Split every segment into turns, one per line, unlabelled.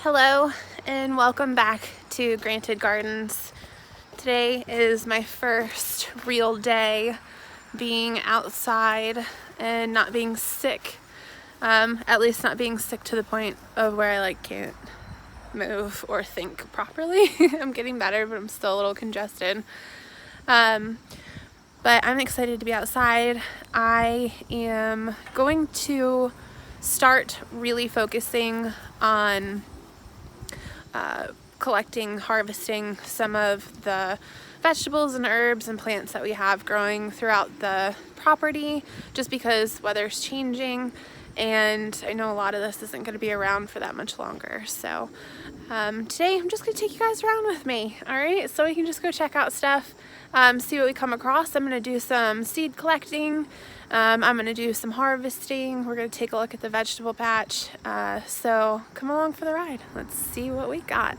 Hello and welcome back to Granted Gardens. Today is my first real day being outside and not being sick. At least not being sick to the point of where I can't move or think properly. I'm getting better, but I'm still a little congested. But I'm excited to be outside. I am going to start really focusing on collecting, harvesting some of the vegetables and herbs and plants that we have growing throughout the property, just because weather's changing and I know a lot of this isn't going to be around for that much longer. So today I'm just going to take you guys around with me, alright? So we can just go check out stuff, see what we come across. I'm going to do some seed collecting, I'm going to do some harvesting, we're going to take a look at the vegetable patch, so come along for the ride. Let's see what we got.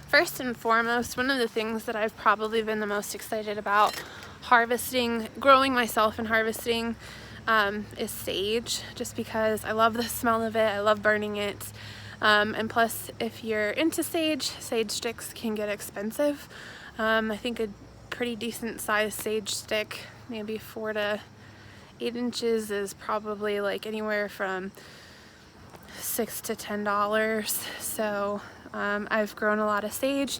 First and foremost, one of the things that I've probably been the most excited about harvesting, growing myself and harvesting, is sage, just because I love the smell of it, I love burning it, and plus if you're into sage sticks can get expensive. I think a pretty decent sized sage stick, maybe 4 to 8 inches, is probably anywhere from $6 to $10. So I've grown a lot of sage.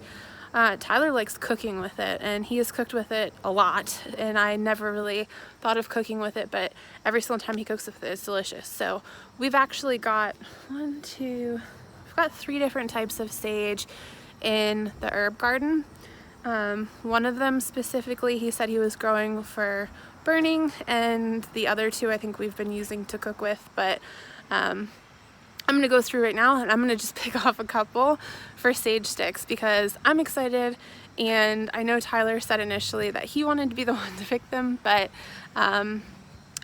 Tyler likes cooking with it, and he has cooked with it a lot, and I never really thought of cooking with it, but every single time he cooks with it, it's delicious. So we've actually got we've got 3 different types of sage in the herb garden. One of them specifically he said he was growing for burning, and the other 2 I think we've been using to cook with, but I'm gonna go through right now and I'm gonna just pick off a couple for sage sticks because I'm excited, and I know Tyler said initially that he wanted to be the one to pick them, but I'm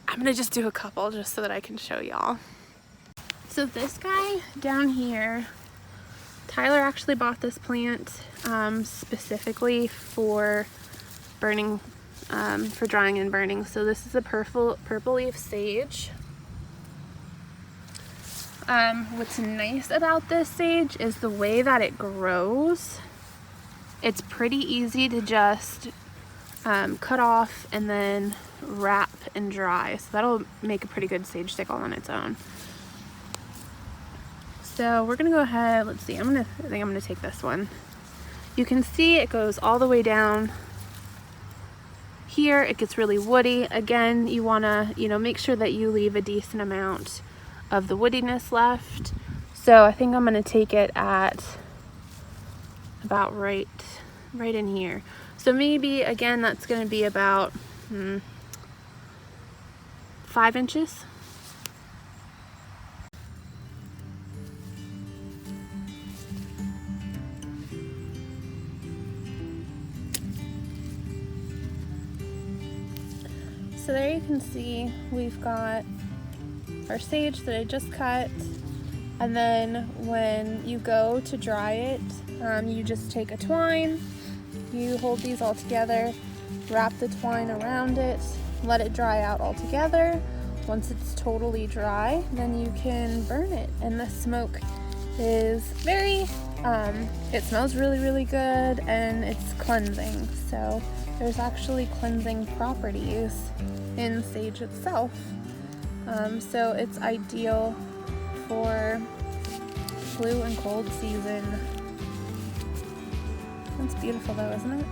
gonna just do a couple just so that I can show y'all. So this guy down here, Tyler actually bought this plant specifically for burning, for drying and burning. So this is a purple leaf sage. What's nice about this sage is the way that it grows. It's pretty easy to just cut off and then wrap and dry. So that'll make a pretty good sage stick all on its own. So we're gonna go ahead, let's see, I think I'm gonna take this one. You can see it goes all the way down here. It gets really woody. Again, you wanna, make sure that you leave a decent amount of the woodiness left. So I think I'm gonna take it at about right in here. So maybe, again, that's gonna be about 5 inches. So there you can see we've got our sage that I just cut, and then when you go to dry it, you just take a twine, you hold these all together, wrap the twine around it, let it dry out all together. Once it's totally dry, then you can burn it, and the smoke is very, it smells really good, and it's cleansing. So there's actually cleansing properties in sage itself. So it's ideal for flu and cold season. That's beautiful though, isn't it?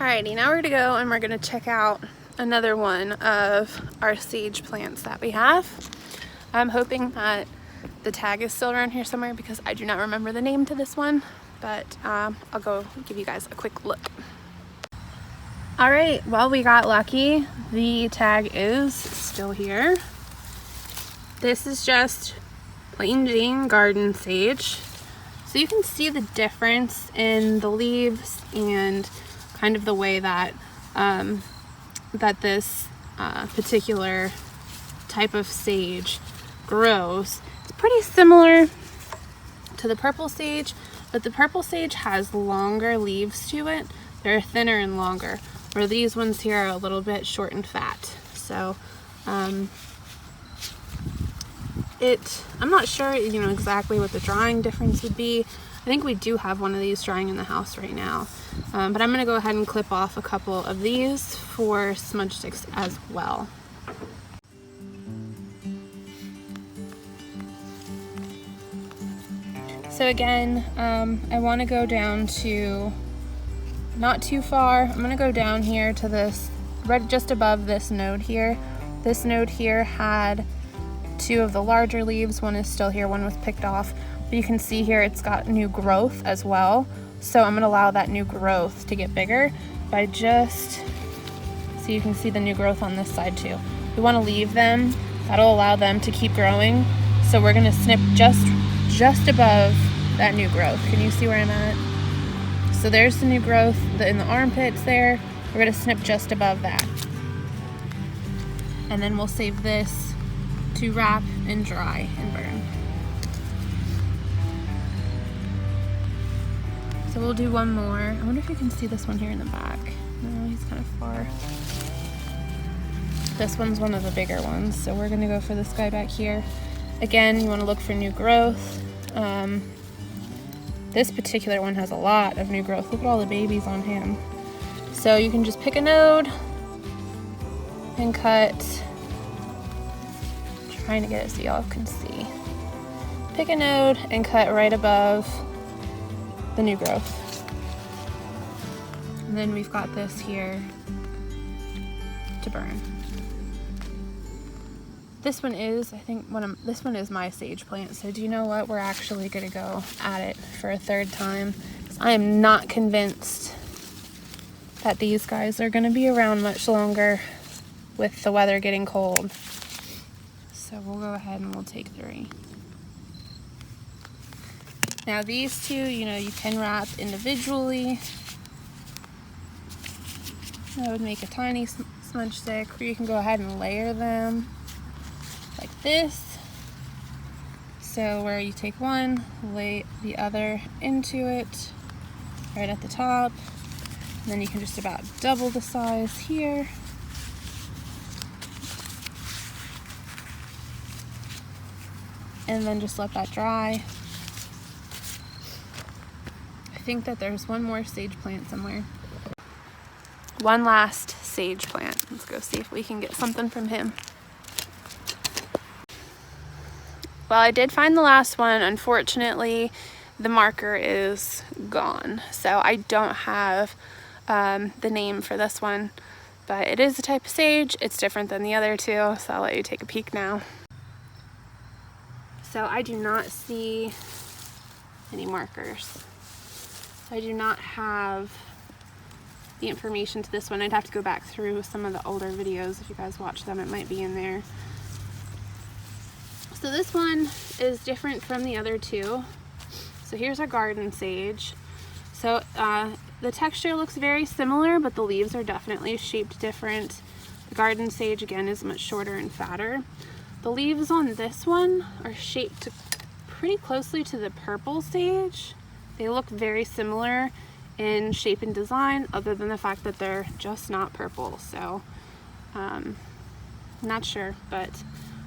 Alrighty, now we're gonna go and we're gonna check out another one of our sage plants that we have. I'm hoping that the tag is still around here somewhere because I do not remember the name to this one, but I'll go give you guys a quick look. Alright, well, we got lucky. The tag is still here. This is just plain Jane garden sage. So you can see the difference in the leaves and kind of the way that that this particular type of sage grows. It's pretty similar to the purple sage, but the purple sage has longer leaves to it. They're thinner and longer, where these ones here are a little bit short and fat. So I'm not sure, you know, exactly what the drying difference would be. I think we do have one of these drying in the house right now, but I'm gonna go ahead and clip off a couple of these for smudge sticks as well. So again, I want to go down to not too far. I'm going to go down here to this, right just above this node here. This node here had two of the larger leaves. One is still here, one was picked off. But you can see here it's got new growth as well. So I'm going to allow that new growth to get bigger by just, so you can see the new growth on this side too. We want to leave them. That'll allow them to keep growing. So we're going to snip just above that new growth. Can you see where I'm at? So there's the new growth in the armpits there. We're going to snip just above that. And then we'll save this to wrap and dry and burn. So we'll do one more. I wonder if you can see this one here in the back. No, he's kind of far. This one's one of the bigger ones, so we're going to go for this guy back here. Again, you want to look for new growth. This particular one has a lot of new growth. Look at all the babies on him. So you can just pick a node and cut. I'm trying to get it so y'all can see. Pick a node and cut right above the new growth. And then we've got this here to burn. This one is, I think, this one is my sage plant. So do you know what? We're actually gonna go at it for a third time. I am not convinced that these guys are gonna be around much longer with the weather getting cold. So we'll go ahead and we'll take 3. Now these two, you know, you can wrap individually. That would make a tiny smudge stick, or you can go ahead and layer them like this. So where you take one, lay the other into it right at the top, and then you can just about double the size here. And then just let that dry. I think that there's one more sage plant somewhere. One last sage plant. Let's go see if we can get something from him. Well, I did find the last one. Unfortunately, the marker is gone. So I don't have the name for this one, but it is a type of sage. It's different than the other two, so I'll let you take a peek now. So I do not see any markers. I do not have the information to this one. I'd have to go back through some of the older videos. If you guys watch them, it might be in there. So this one is different from the other two. So here's our garden sage. So the texture looks very similar, but the leaves are definitely shaped different. The garden sage, again, is much shorter and fatter. The leaves on this one are shaped pretty closely to the purple sage. They look very similar in shape and design, other than the fact that they're just not purple. So not sure, but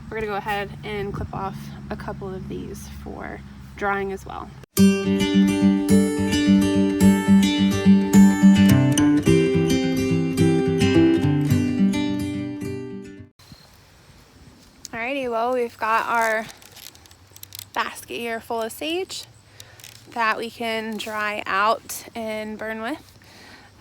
we're gonna go ahead and clip off a couple of these for drying as well. Alrighty, well, we've got our basket here full of sage that we can dry out and burn with.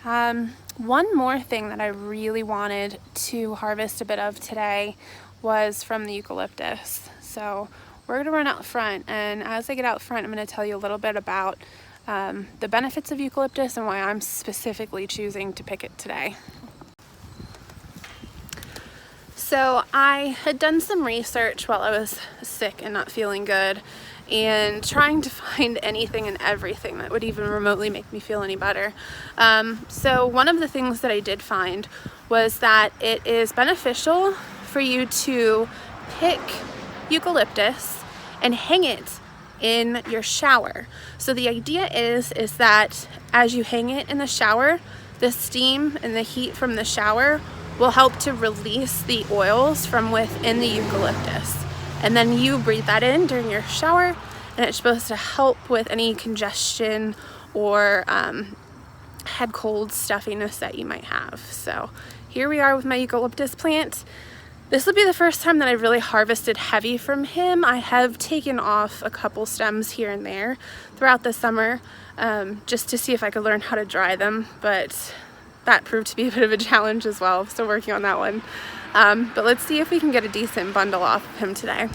One more thing that I really wanted to harvest a bit of today was from the eucalyptus. So we're gonna run out front, and as I get out front, I'm gonna tell you a little bit about the benefits of eucalyptus and why I'm specifically choosing to pick it today. So I had done some research while I was sick and not feeling good, and trying to find anything and everything that would even remotely make me feel any better. So one of the things that I did find was that it is beneficial for you to pick eucalyptus and hang it in your shower. So the idea is that as you hang it in the shower, the steam and the heat from the shower will help to release the oils from within the eucalyptus. And then you breathe that in during your shower, and it's supposed to help with any congestion or head cold stuffiness that you might have. So here we are with my eucalyptus plant. This will be the first time that I've really harvested heavy from him. I have taken off a couple stems here and there throughout the summer just to see if I could learn how to dry them, but that proved to be a bit of a challenge as well. I'm still working on that one. But let's see if we can get a decent bundle off of him today.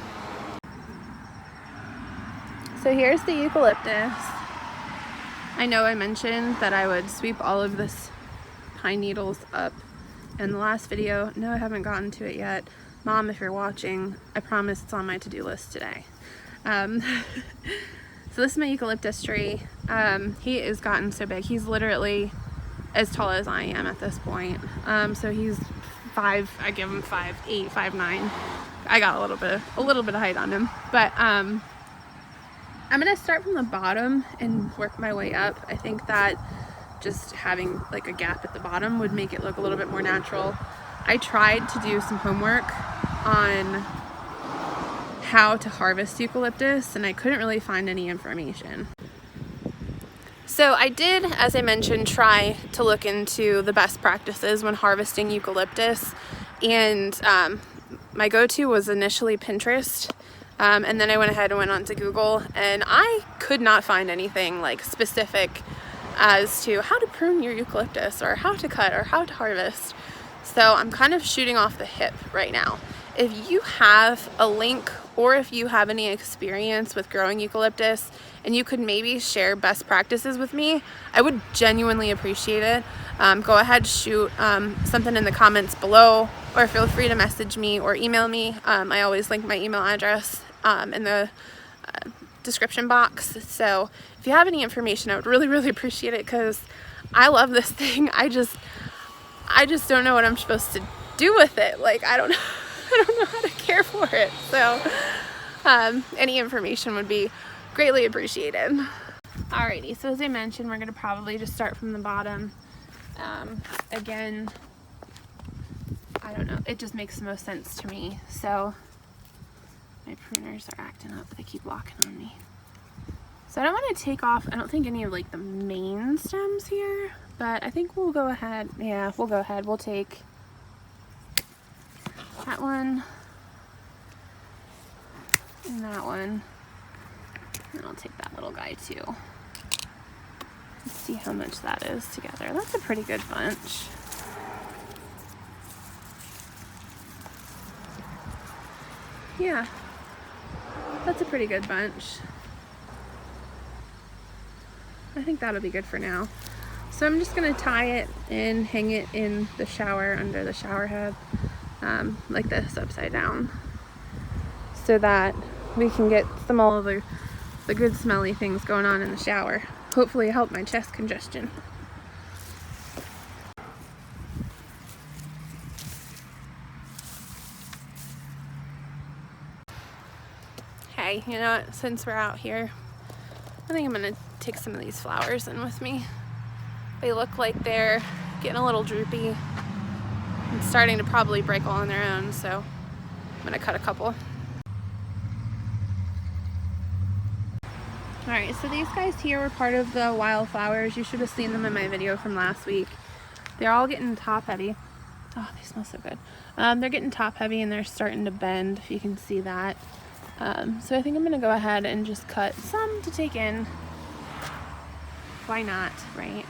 So here's the eucalyptus. I know I mentioned that I would sweep all of this pine needles up in the last video. No, I haven't gotten to it yet. Mom, if you're watching, I promise it's on my to-do list today. So this is my eucalyptus tree. He has gotten so big. He's literally as tall as I am at this point. So he's 5, I give him 5'8", 5'9". I got a little bit of height on him. But I'm gonna start from the bottom and work my way up. I think that just having like a gap at the bottom would make it look a little bit more natural. I tried to do some homework on how to harvest eucalyptus and I couldn't really find any information. So I did, as I mentioned, try to look into the best practices when harvesting eucalyptus, and my go-to was initially Pinterest, and then I went ahead and went onto Google, and I could not find anything like specific as to how to prune your eucalyptus or how to cut or how to harvest. So I'm kind of shooting off the hip right now. If you have a link or if you have any experience with growing eucalyptus and you could maybe share best practices with me, I would genuinely appreciate it. Go ahead, shoot something in the comments below, or feel free to message me or email me. I always link my email address in the description box. So if you have any information, I would really appreciate it, because I love this thing. I just don't know what I'm supposed to do with it. Like, I don't know how to care for it. So any information would be greatly appreciated. Alrighty, so as I mentioned, we're gonna probably just start from the bottom. Again, I don't know, it just makes the most sense to me. So my pruners are acting up, they keep locking on me. So I don't want to take off, I don't think any of like the main stems here, but I think we'll go ahead, we'll take that one and that one, and I'll take that little guy too. Let's see how much that is together. That's a pretty good bunch. Yeah, that's a pretty good bunch. I think that'll be good for now. So I'm just gonna tie it and hang it in the shower under the shower head, like this, upside down, so that we can get some all of the good smelly things going on in the shower. Hopefully help my chest congestion. Hey, you know what, since we're out here, I think I'm gonna take some of these flowers in with me. They look like they're getting a little droopy and starting to probably break all on their own, so I'm gonna cut a couple. Alright, so these guys here were part of the wildflowers. You should have seen them in my video from last week. They're all getting top heavy. Oh, they smell so good. They're getting top heavy and they're starting to bend, if you can see that. So I think I'm gonna go ahead and just cut some to take in. Why not, right?